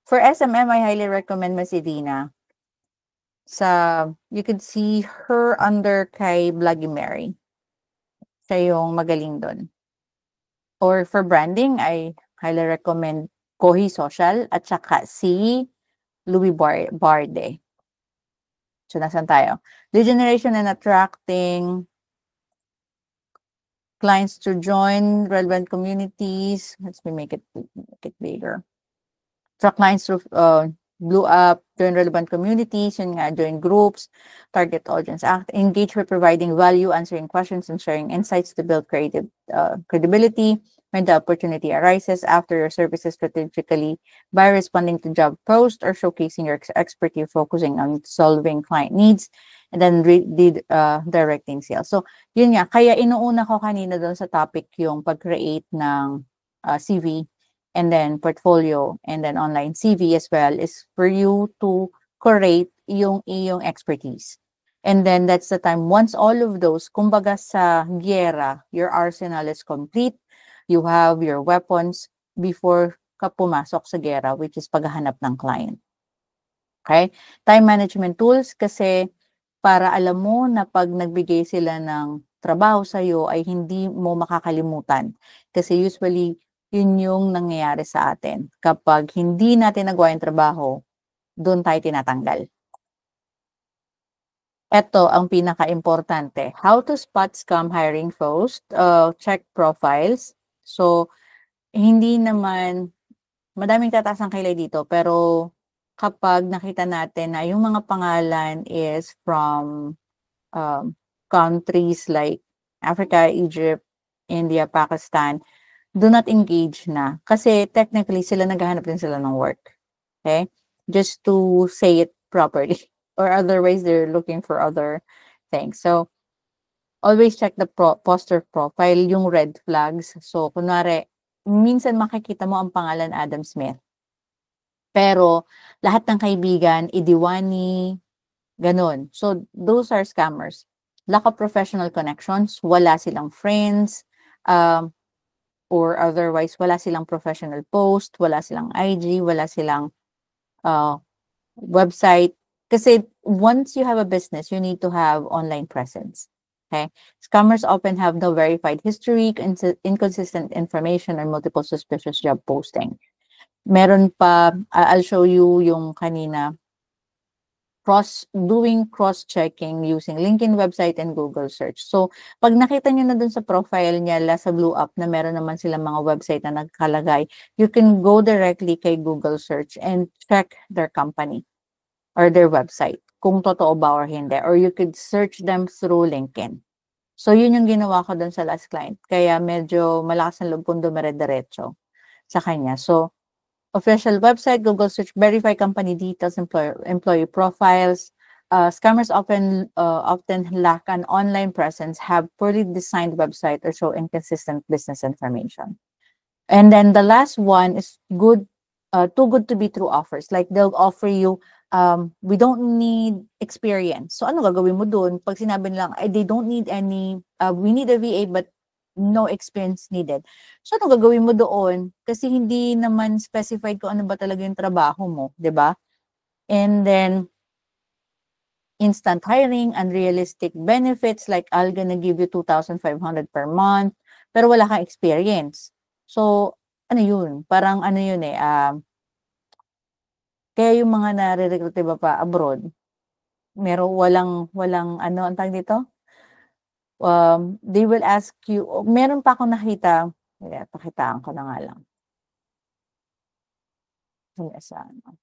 For SMM, I highly recommend Mas Edina. you could see her under kay Bloody Mary. Siya yung magaling dun. Or for branding, I highly recommend Kohi Social at saka si Louis Barde. So, nasaan tayo? Lead generation and attracting clients to join relevant communities. Let's make it bigger. Attract clients through Blue Up, join relevant communities, yun nga, join groups, target audience, engage by providing value, answering questions, and sharing insights to build creative credibility. When the opportunity arises, after your services strategically by responding to job posts or showcasing your expertise, focusing on solving client needs, and then directing sales. So, yun nga, kaya inuuna ko kanina doon sa topic yung pag-create ng CV and then portfolio and then online CV as well is for you to create yung iyong expertise. And then that's the time, once all of those, kumbaga sa giyera, your arsenal is complete, you have your weapons before ka pumasok sa giyera, which is paghahanap ng client. Okay? Time management tools kasi para alam mo na pag nagbigay sila ng trabaho sa'yo ay hindi mo makakalimutan. Kasi usually, yun yung nangyayari sa atin. Kapag hindi natin nagawa yung trabaho, doon tayo tinatanggal. Ito ang pinaka-importante. How to spot scam hiring post. Check profiles. So, hindi naman, madaming tataas ang kilay dito, pero kapag nakita natin na yung mga pangalan is from countries like Africa, Egypt, India, Pakistan, do not engage na. Kasi technically, sila naghahanap din sila ng work. Okay? Just to say it properly. Or otherwise, they're looking for other things. So, always check the poster profile, yung red flags. So, kunwari, minsan makikita mo ang pangalan Adam Smith. Pero, lahat ng kaibigan, Idiwani, ganun. So, those are scammers. Lack of professional connections, wala silang friends, or otherwise, wala silang professional post, wala silang IG, wala silang website. Kasi once you have a business, you need to have online presence. Okay? Scammers often have no verified history, inconsistent information, or multiple suspicious job posting. Meron pa, I'll show you yung kanina, doing cross-checking using LinkedIn website and Google search. So, pag nakita nyo na dun sa profile niya, sa Blue Up, na meron naman silang mga website na nagkalagay, you can go directly kay Google search and check their company or their website, kung totoo ba or hindi. Or you could search them through LinkedIn. So, yun yung ginawa ko dun sa last client. Kaya medyo malakas ang loob kong dumire-diretso sa kanya. So, official website, Google search, verify company details, employee profiles. Scammers often lack an online presence, have poorly designed website, or show inconsistent business information. And then the last one is too good to be true offers. Like they'll offer you, we don't need experience. So ano gagawin mo dun? Pag sinabi nilang, they don't need any, we need a VA but no experience needed. So ano gagawin mo doon? Kasi hindi naman specified kung ano ba talaga yung trabaho mo, 'di ba? And then instant hiring, unrealistic benefits like I'll gonna give you 2,500 per month, pero wala kang experience. So ano yun? Parang ano yun kaya yung mga nare-recruit, 'di ba, pa abroad, walang ano ang tawag dito? They will ask you, meron pa akong nakita, pakitaan ko na nga lang. Sa ano.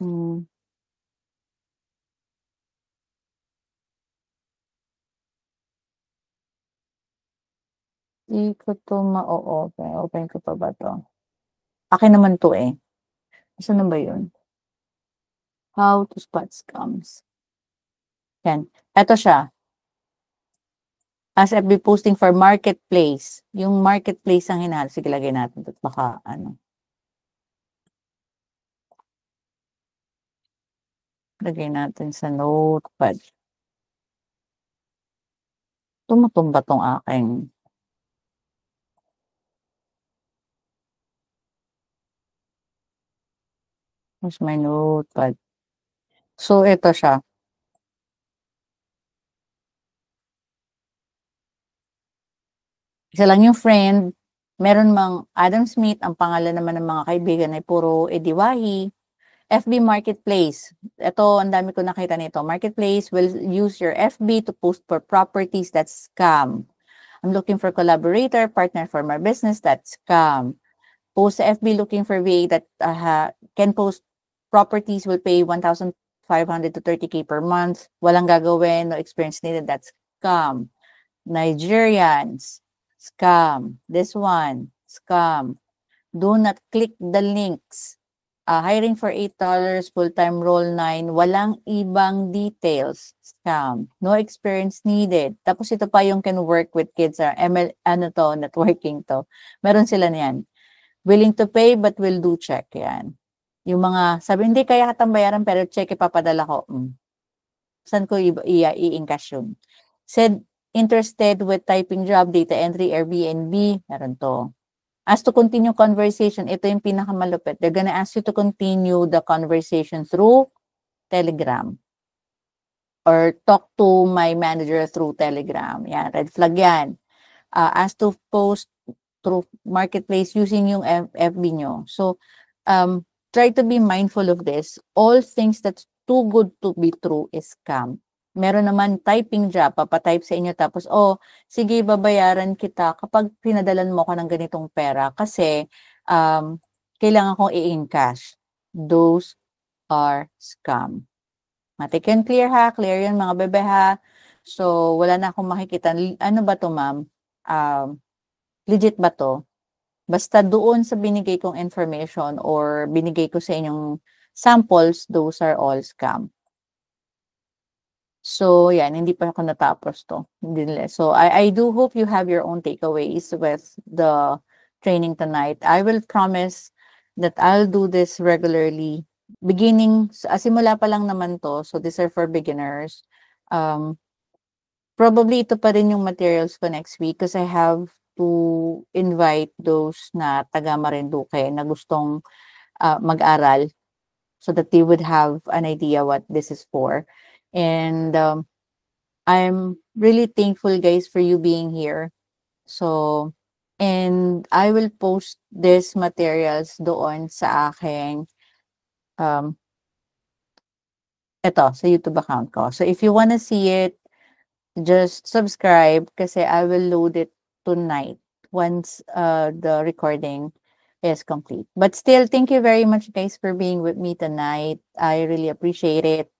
Hmm. Di ko 'to ma-o-open. Open ko pa ba 'to? Akin naman 'to, eh. Nasaan na ba yun? How to spot scams. Yan, eto siya. As FB posting for marketplace. Yung marketplace ang hinahanap. Sige, lagay natin 'to baka ano. Lagay natin sa notepad. Tumba 'tong aking where's my notepad? So, eto siya. Isa lang yung friend, meron mang Adam Smith, ang pangalan naman ng mga kaibigan ay puro ediwahi. FB Marketplace, eto ang dami ko nakita nito. Marketplace will use your FB to post for properties, that's scam. I'm looking for collaborator, partner for my business, that's scam. Post sa FB looking for VA that can post properties, will pay 1,500 to 30K per month. Walang gagawin, no experience needed, that's scam. Nigerians, scam. This one, scam. Do not click the links. Hiring for $8, full-time role 9, walang ibang details, scam. No experience needed. Tapos ito pa yung can work with kids, ML, ano to, networking to. Meron sila niyan. Willing to pay but will do check, yan. Yung mga, sabi, hindi kaya katang bayaran pero check ipapadala ko. Saan ko i-encash yun? Said, interested with typing job, data entry, Airbnb, meron to. As to continue conversation, ito yung pinakamalupit. They're gonna ask you to continue the conversation through Telegram or talk to my manager through Telegram. Yan, red flag yan. As to post through marketplace using yung FB nyo. So, try to be mindful of this. All things that's too good to be true is scam. Meron naman typing job, papatype sa inyo tapos, sige, babayaran kita kapag pinadalan mo ko ng ganitong pera kasi kailangan kong i-encash. Those are scam. Matik and clear ha, clear yun mga bebe ha. So, wala na akong makikita. Ano ba to, ma'am? Legit ba to? Basta doon sa binigay kong information or binigay ko sa inyong samples, those are all scam. So, yan, hindi pa ako natapos to. Hindi nila. So, I do hope you have your own takeaways with the training tonight. I will promise that I'll do this regularly. Beginning, simula pa lang naman to. So, these are for beginners. Probably ito pa rin yung materials ko next week because I have to invite those na taga Marinduque na gustong mag-aral so that they would have an idea what this is for. And I'm really thankful, guys, for you being here. So, and I will post these materials doon sa aking sa YouTube account ko. So, if you wanna see it, just subscribe kasi I will load it tonight once the recording is complete. But still, thank you very much, guys, for being with me tonight. I really appreciate it.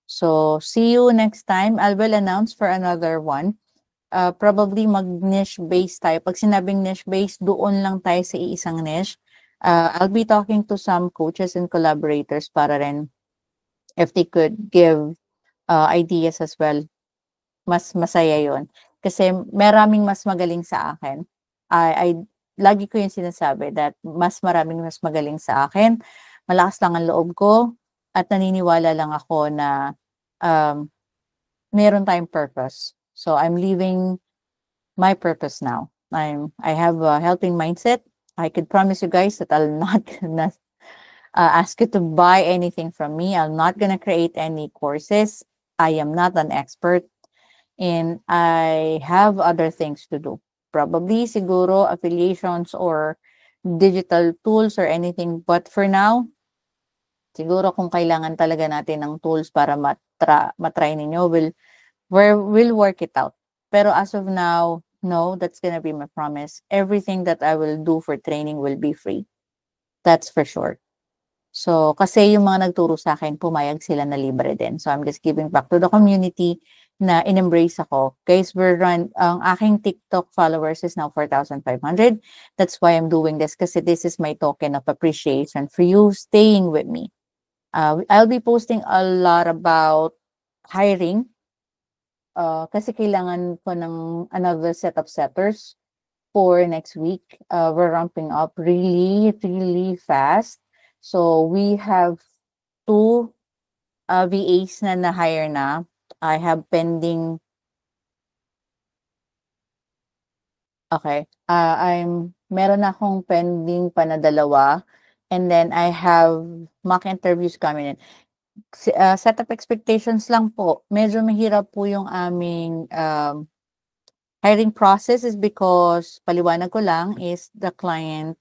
So, see you next time. I will announce for another one. Probably mag-niche base tayo. Pag sinabing niche base, doon lang tayo sa iisang niche. I'll be talking to some coaches and collaborators para rin if they could give ideas as well. Mas masaya yon. Kasi maraming mas magaling sa akin. I lagi ko yung sinasabi that maraming mas magaling sa akin. Malakas lang ang loob ko at naniniwala lang ako na meron tayong purpose. So I'm living my purpose now. I have a helping mindset. I could promise you guys that I'll not gonna ask you to buy anything from me. I'm not gonna create any courses. I am not an expert. And I have other things to do. Probably siguro affiliations or digital tools or anything. But for now, siguro kung kailangan talaga natin ng tools para matry ninyo, we'll work it out. Pero as of now, no, that's gonna be my promise. Everything that I will do for training will be free. That's for sure. So, kasi yung mga nagturo sa akin, pumayag sila na libre din. So, I'm just giving back to the community na in-embrace ako. Guys, ang aking TikTok followers is now 4,500. That's why I'm doing this kasi this is my token of appreciation for you staying with me. I'll be posting a lot about hiring kasi kailangan ko ng another set of setters for next week. We're ramping up really, really fast. So we have 2 VAs na na-hire na. I have pending. Okay. Meron akong pending pa na 2 and then I have mock interviews coming in. set up expectations lang po. Medyo mahirap po yung aming, hiring process is because paliwanag ko lang is the client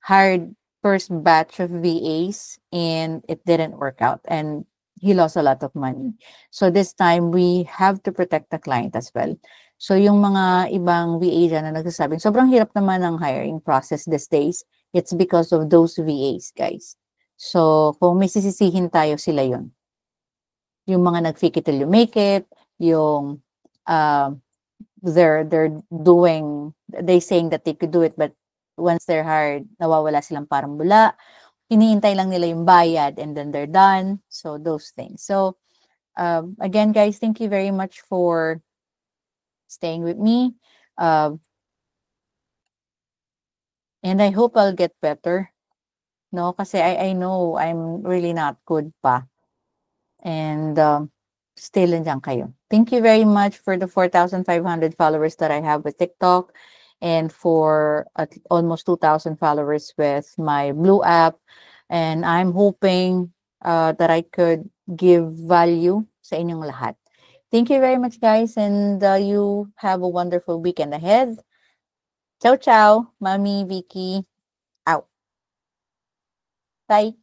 hired first batch of VAs and it didn't work out and he lost a lot of money. So this time we have to protect the client as well. So yung mga ibang VA diyan na nagsasabing sobrang hirap naman ng hiring process these days, it's because of those VAs, guys. So kung may sisisihin tayo, sila yun. Yung mga nag-fake it till you make it, yung uh, they're doing they saying that they could do it but once they're hired, nawawala silang parang bula. Hinihintay lang nila yung bayad and then they're done. So those things. So again, guys, thank you very much for staying with me. Uh, and I hope I'll get better. No, kasi I know I'm really not good pa. And still nandiyan kayo. Thank you very much for the 4,500 followers that I have with TikTok and for almost 2,000 followers with my Blue app. And I'm hoping that I could give value sa inyong lahat. Thank you very much, guys, and you have a wonderful weekend ahead. Ciao, ciao, Mami, Vicky, out. Bye.